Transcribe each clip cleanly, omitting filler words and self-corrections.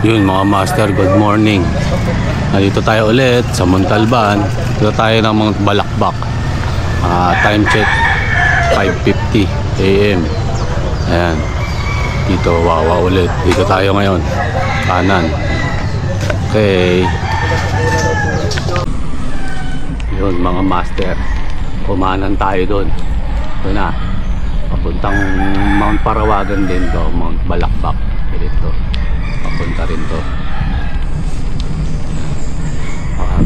Yun mga master, good morning. Nandito tayo ulit sa Montalban. Dito tayo ng mga Balakbak. Time check 5:50 AM. Ayan. Dito Wawa ulit. Dito tayo ngayon. Kanan. Okay. Yun mga master. Kumanan tayo doon. Ito na. Papuntang Mount Parawagan din to. Mount Balakbak. Dito. Papunta rin to.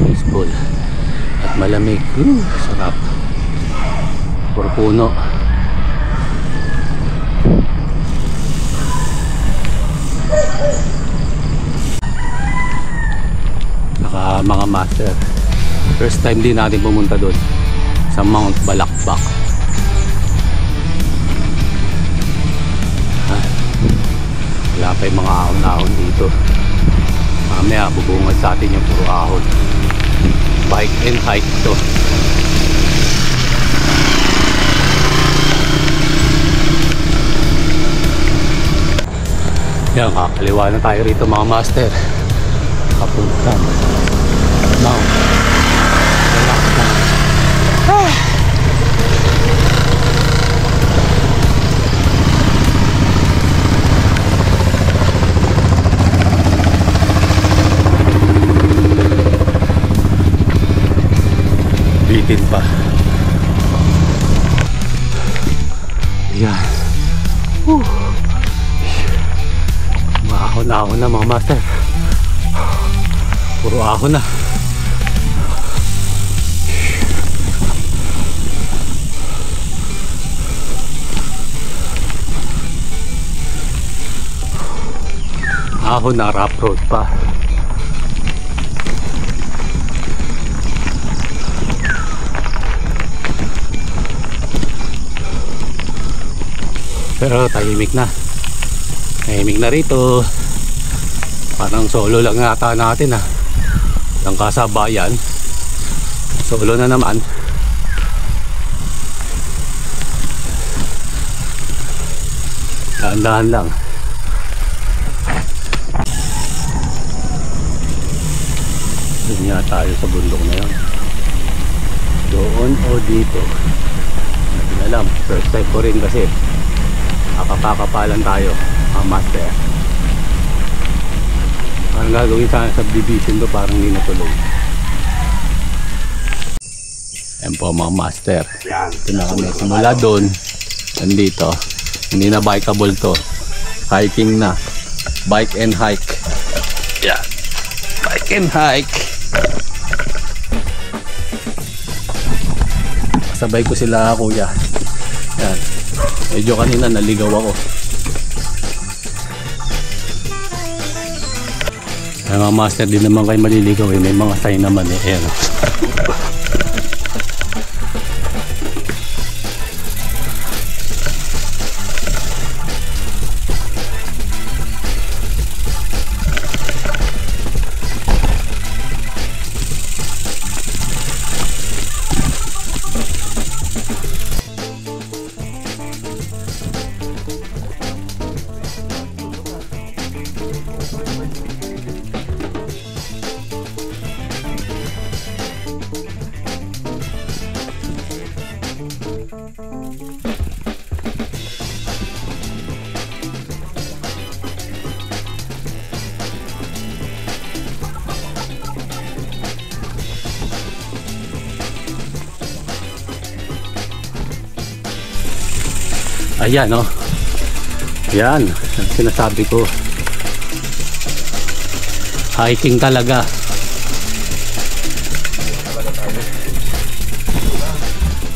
Peaceful. At malamig. Sarap. Puro puno. Mga master, first time din natin pumunta doon sa Mount Balakbak. Wala pa yung mga ahon-ahon dito. Mamaya bubungad sa atin yung puro ahon. Bike and hike to. Yan, kakaliwa na tayo rito mga master. Kapunta Mount Balakbak. Bitin pa. Yan. Maahon-ahon na mga master. Puro ahon na. Ahon na, rough road pa. Pero tahimik na. Tahimik na rito. Parang solo lang yata natin ah. Ang kasabayan. Solo na naman. Dahan-dahan lang. Doon nga tayo sa bundok na yun. Doon o dito. Hindi alam. First time ko rin kasi. Nakapakapalan tayo mga master. Parang gagawin sana subdivision to, parang hindi natuloy. Ayan po mga master. Ito na kami. Simula doon. Nandito. Hindi na bikeable to. Hiking na. Bike and hike. Yan. Bike and hike. Sabay ko sila kuya. Yan. Medyo kanina naligaw ako. Ay, mga master, din naman kayo maliligaw eh. May mga sign naman eh. Ayan. Ayan oh. Yan, sinasabi ko. Hiking talaga.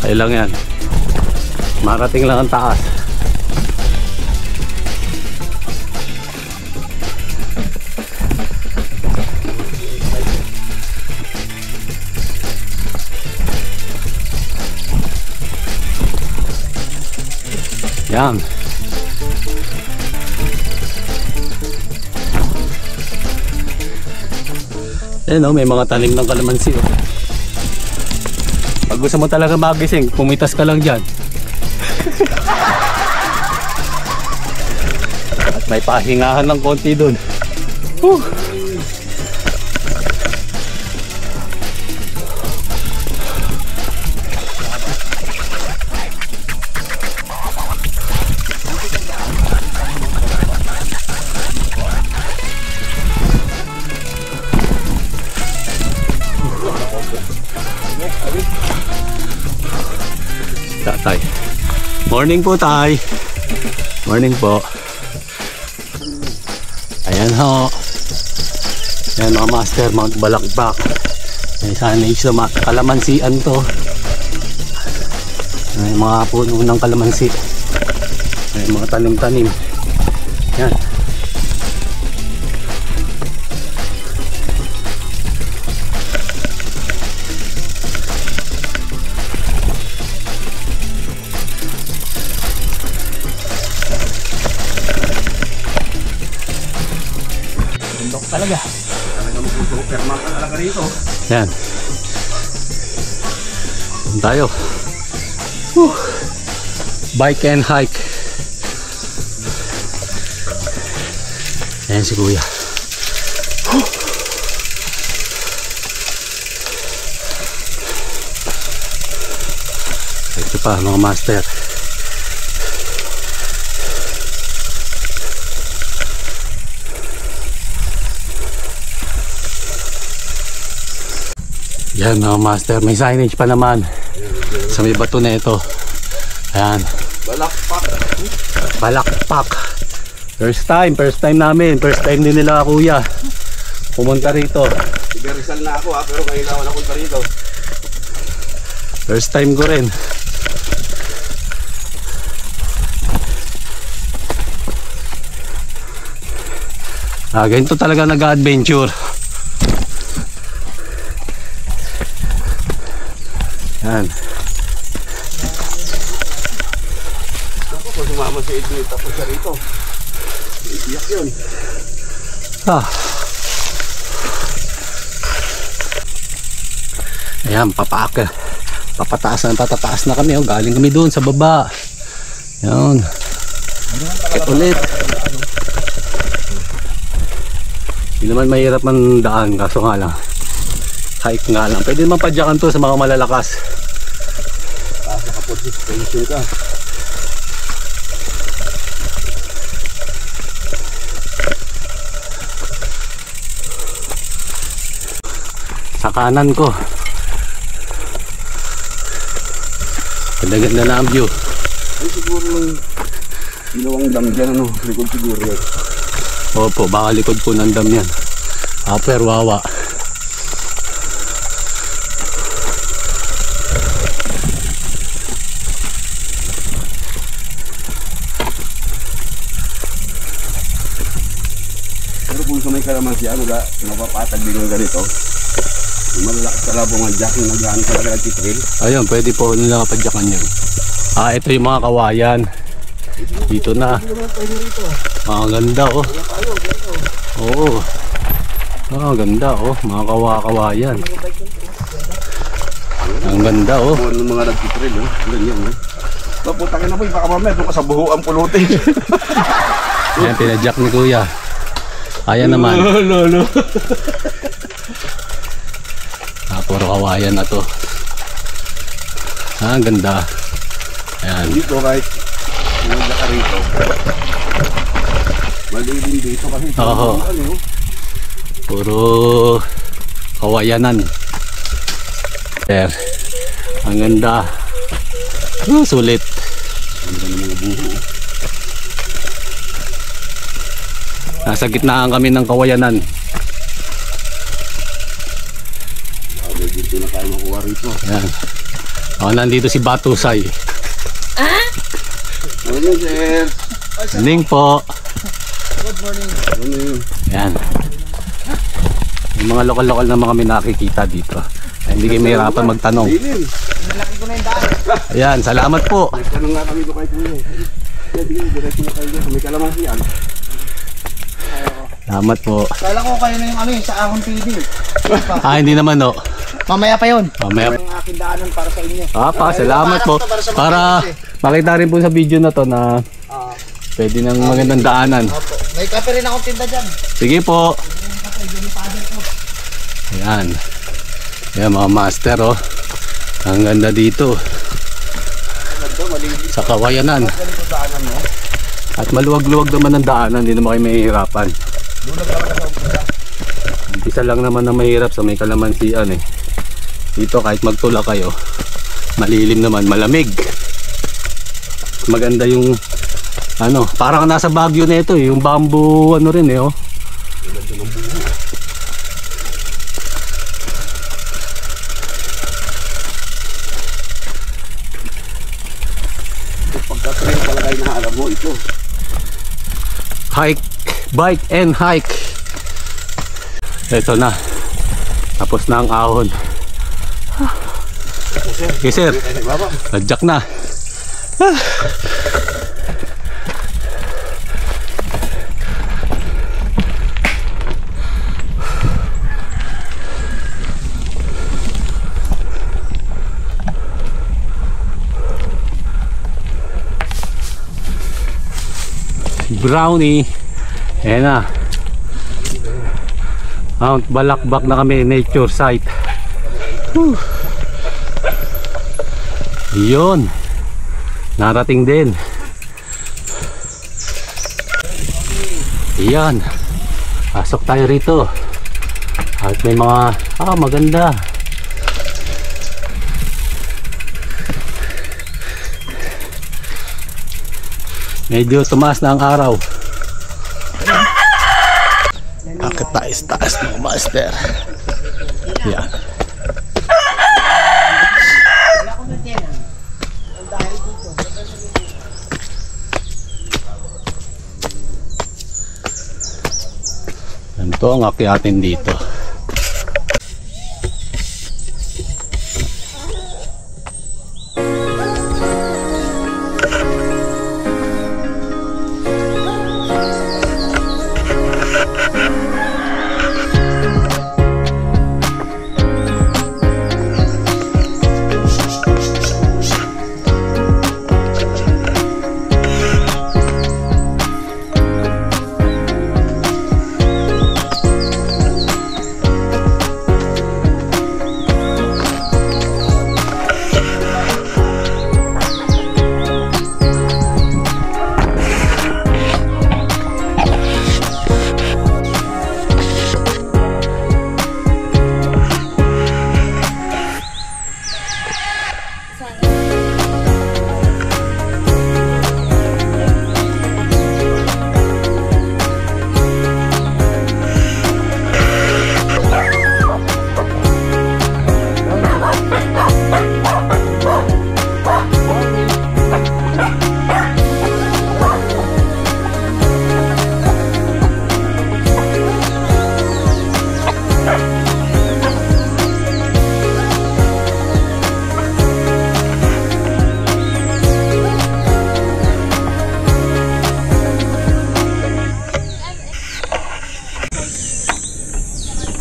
Kaya lang yan. Marating lang ang taas. Yan. Ayan o, may mga tanim ng kalamansi o. Pag gusto mo talaga magising, pumitas ka lang dyan. At may pahingahan ng konti dun. Whew. Tay. Morning po, Tay. Morning po. Ayan ho. Ayan mga master, Mount Balakbak. May sanage sa kalamansian to. May mga puno ng kalamansi. May mga tanim-tanim. Ayan. Talaga. Talaga mag-superman ka talaga rito. Yan. Tayo. Whew. Bike and hike. Ayan si Kuya. Whew. Ito pa mga master. Yan mga master, may signage pa naman sa may bato na ito. Ayan. Balakpak. Balakpak. First time namin. First time din nila Kuya pumunta rito. Iberisal na ako pero ngayon lang ako punta rito. First time ko rin. Ganito talaga nag-adventure. Yan. Ako pag sumama si Edwin tapos siya rito. Iiyak yun. Ayan, papataas na kami. Oh. Galing kami doon sa baba. Yan. Bakit ulit? Hindi naman mahirap man daan, kaso nga lang hike nga lang. Pwede naman padyakan to sa mga malalakas. Nakaposition ka. Sa kanan ko. Ganda-ganda na ang view. Ay siguro lang ginawang dam dyan ano. Likod siguro yan. Opo, baka likod po ng dam yan. Upper Wawa. Kung may kalamansi ano ga mapapatag din ng ganito. Malalakas talabo ng jack na nagaan talaga ng titril. Ayun, pwede po nila kapadyakan yun. Ito yung mga kawayan. Dito na. Ganda oh. Oo. Ganda oh. Mga kawayan. Ang ganda oh. Ng mga nagtitril oh. Ganyan oh. Paputakin na po, baka mamaya doon ka sa buho ang pulutin. Ayan, pinadyak ni Kuya. Ayan naman. Lolo. Puro kawayan na to. Ang ganda. Ayan. Dito right. Nagda ka rito. Malilim dito kasi. Oo. Puro kawayanan. There. Ang ganda. Sulit. Ang ganda ng mga buho. Nasa gitnaan kami ng kawayanan. Dito na tayo makuha rito. Ayan. Nandito si Batusay. Morning, sir. Morning po. Good morning. Morning. Ayan. Yung mga lokal-lokal na mga kami nakikita dito. Hindi kayo mahirapan magtanong. Malaki ko na yung daan. Ayan, salamat po. Nagtanong nga kami doon kay Kuya. Sige, diretso na kayo dito. May kalamansi yan. Salamat po. Kala ko kayo na yung ano sa Ahon PD. Hindi naman no. Mamaya pa yun. Mamaya. Yung aking daanan para sa inyo. Salamat po. Para makita rin po sa video na to na pwede ng magandang daanan. Opo. May kape rin akong tinda dyan. Sige po. Ayan. Ayan mga master oh. Ang ganda dito. Sa Kawayanan. At maluwag-luwag naman ang daanan. Hindi naman kayo mahihirapan. Isa lang naman na mahirap sa may kalamansian eh. Dito kahit magtula kayo, malilim naman, malamig. Maganda yung ano, parang nasa Baguio na ito eh. Yung bamboo ano rin eh oh. Pagka-trail talaga yung alam mo ito. Hike, bike and hike. Ito na. Tapos na ang ahon. Okay sir. Nadyak na. Brownie. Ayan na. Mount Balakbak na kami, nature site. Yun. Narating din. Ayan. Pasok tayo rito. At may mga maganda. Medyo tumaas na ang araw. Akit taas mga master. Yan. Ito ang akyatin dito.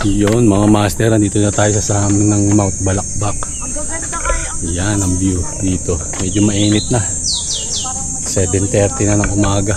Yun mga master, nandito na tayo sa amin ng Mount Balakbak. Yan ang view dito. Medyo mainit na. 7:30 na ng umaga.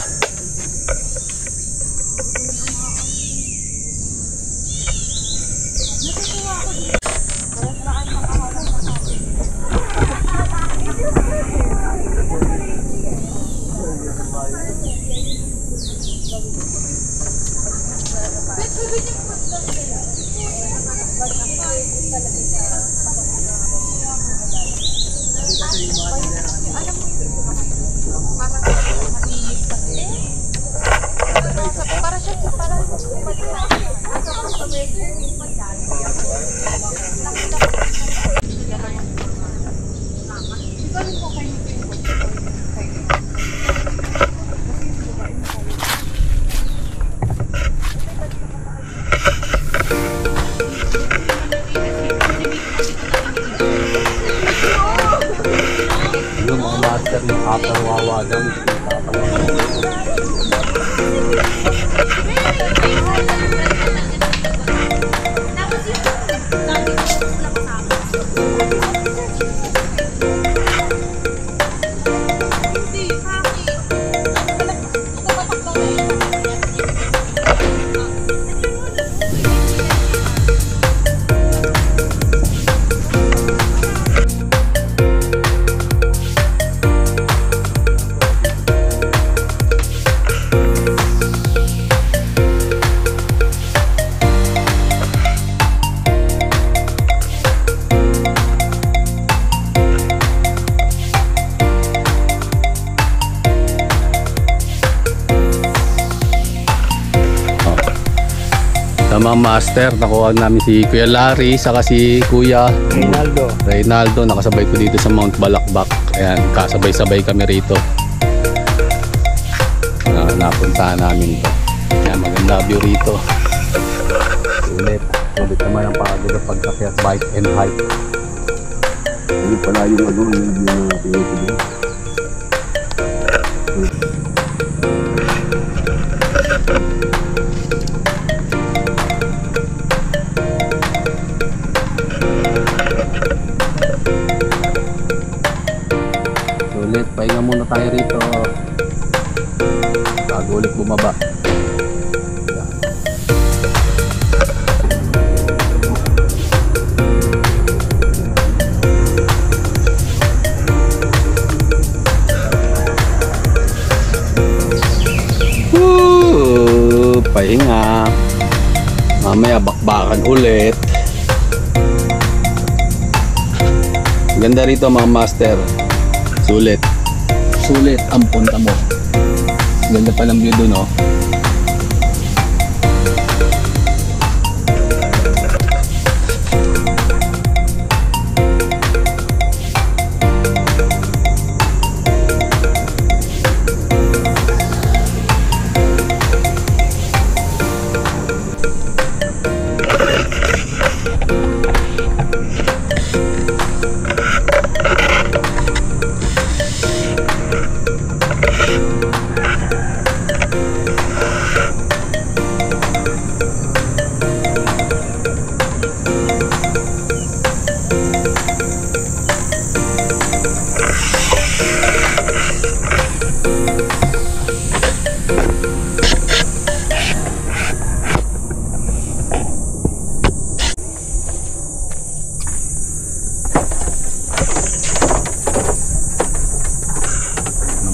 Yung mga master ng kapawawa daw. Mga master, nakuha namin si Kuya Larry, saka si Kuya Reynaldo. Nakasabay ko dito sa Mount Balakbak. Ayan, kasabay-sabay kami rito. Napuntahan namin to. Ayan, maganda view rito. Ulit naman ang pagod ng pagkakyat, bike and hike. Hindi pala yung ano, yung pinipili. Ulit, pahinga muna tayo rito bago ulit bumaba. Woo! Pahinga, mamaya bakbakan ulit. Ganda rito mga master. Sulit ang punta mo. Ganda pa ng view dun, oh.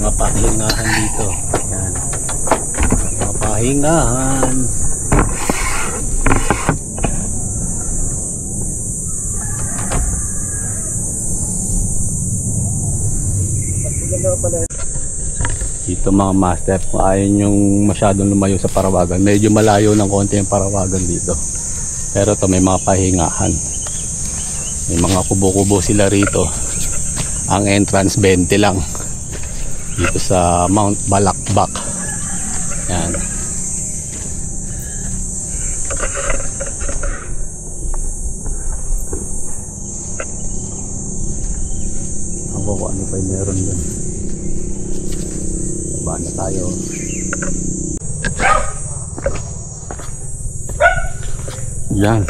Mga pahingahan dito. Yan. Mga pahingahan. Dito mga master, kung ayaw yung masyadong lumayo sa Parawagan, medyo malayo ng konti yung Parawagan dito. Pero to may mga pahingahan. May mga kubo-kubo sila rito. Ang entrance 20 lang. Dito sa Mount Balakbak. Yan. Ako kung ano pa yung meron dun. Baba na tayo. Yan.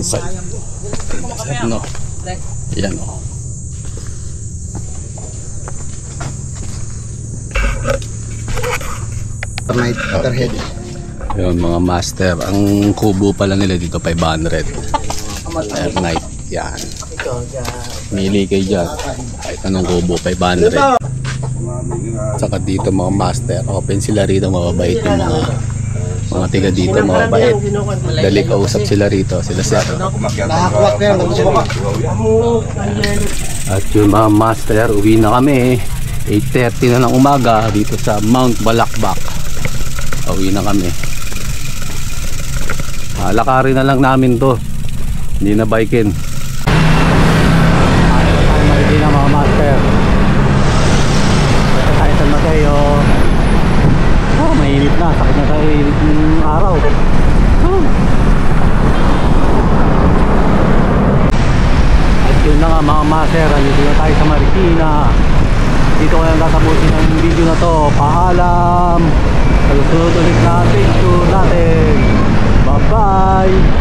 Side no. Yan o. Waterhead. Yun mga master, ang kubo pala nila dito 500 per night. Yan. Mili kayo dyan. Kahit anong kubo 500. Saka dito mga master, open sila rito, mababait yung mga tiga dito, mababait. Dali kausap sila rito, sila sir. Nakakuwak na yan. At yung mga master, uwi na kami. 8:30 na ng umaga dito sa Mount Balakbak. Uwi na kami. Lakarin na lang namin to, hindi na bikin. Hindi na mga master. Ito tayo San Mateo. Mainit na, sakit na tayo yung araw. At yun na nga mga master, dito na tayo sa Marikina. Dito ko lang tatapusin ang video na to. Paalam. Sa susunod ulit na picture natin. Bye bye.